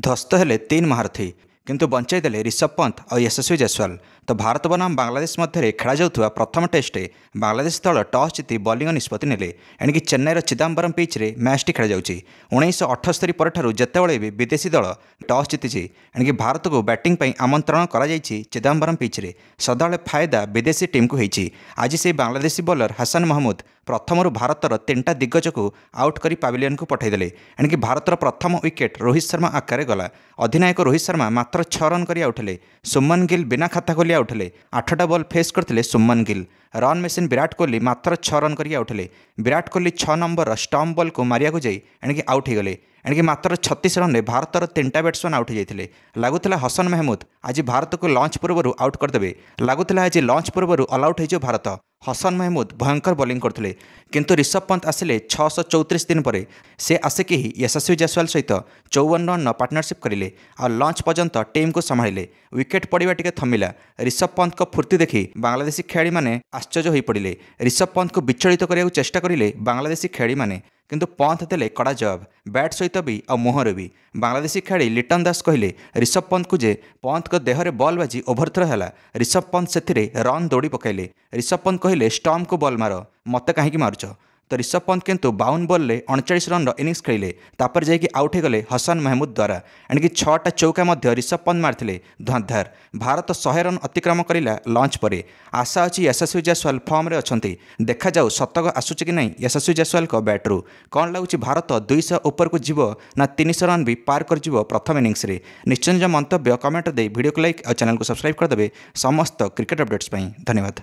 ଧ୍ୱସ୍ତ ହେଲେ तीन महारथी किंतु बंचाई देले ऋषभ पंत और यशस्वी जायसवाल। तो भारत बनाम बांग्लादेश मध्य खेला जाउथुवा प्रथम टेस्टे बांग्लादेश दल टॉस जीति बॉलिंग निष्पत्ति नेले। एणिकी चेन्नईर चिदम्बरम पिच रे मैचटी खेला जाउछि। 1978 परठारु जेतेबेले भी विदेशी दल टॉस जीतिछि एणिकी भारत को बैटिंग पई आमंत्रण करा जाइछि चिदम्बरम पिच रे। सदाबेले फायदा विदेशी टीम को होइछि। आज से बांग्लादेशी बॉलर हसन महमूद प्रथम भारतर 3टा दिग्गज को आउट करी पाविलियन को पठाइदेले। एणिकी भारतर प्रथम विकेट रोहित शर्मा आकार गला। अधिनायक रोहित शर्मा मात्र 6 रन करी आउटले। सुमन गिल बिना खाता खोली आउटले। 8टा बॉल फेस करथिले सुमन गिल। रन मेसिन विराट कोहली मात्र 6 रन करी outlay. Virat Kohli 6 number stump ball को मारिया को जाई एणिकी आउट हो गले। एणिकी मात्र 36 रन में भारतर 3टा बैट्समैन आउट हो जाते। लगुला हसन महमूद आज भारत को लॉन्च पूर्व आउट करदे। लगुला आज लॉन्च पूर्व ऑल आउट हो भारत। हसन महमूद भयंकर बॉलिंग करते किंतु ऋषभ पंत आसिले 634 दिन पर से आसिक ही यशस्वी जायसवाल सहित 54 रन पार्टनरशिप करें और लॉन्च पर्यंत टीम को संभाले। विकेट पड़ा टिके थमिला। ऋषभ पंत को फुर्ती देखी बांग्लादेशी खेलाड़ी मैंने आश्चर्य हो पड़े। ऋषभ पंत को विचलित करने चेष्टा करें बांग्लादेशी खेलाड़ी मैंने किंतु पंत देले कड़ा जवाब बैट सहित भी और मुहर भी। बांग्लादेशी खेलाड़ी लिटन दास कहले ऋषभ पंत को जे पंत को देहरे बॉल बाजी ओभरथ्रो है। ऋषभ पंत से रन दौड़ी पकाइले। ऋषभ पंत कहले स्टम्प को बॉल मार मत कहीं मारुच। तो ऋषभ पंत किंतु 52 बॉल में 39 रन इनिंग्स खेले तापर जाकि आउट हो गले हसन महमूद द्वारा। एणिकी 6टा चौका ऋषभ पंत मारथिले धुआंधार। भारत 100 रन अतिक्रम करिला लॉन्च पर। आशा अच्छी यशस्वी जायसवाल फॉर्म रे अछंती। देखा जाऊ शतक आसुची कि नहीं यशस्वी जायसवाल को बैट्रु। कौन लगुच भारत 200 ऊपर को जीव ना 300 रन भी पार कर जीव प्रथम इनिंग्स रे। निश्चय निज मंतव्य कमेंट दे वीडियो को लाइक और चैनल को सब्सक्राइब करदे समस्त क्रिकेट अपडेट्स। धन्यवाद।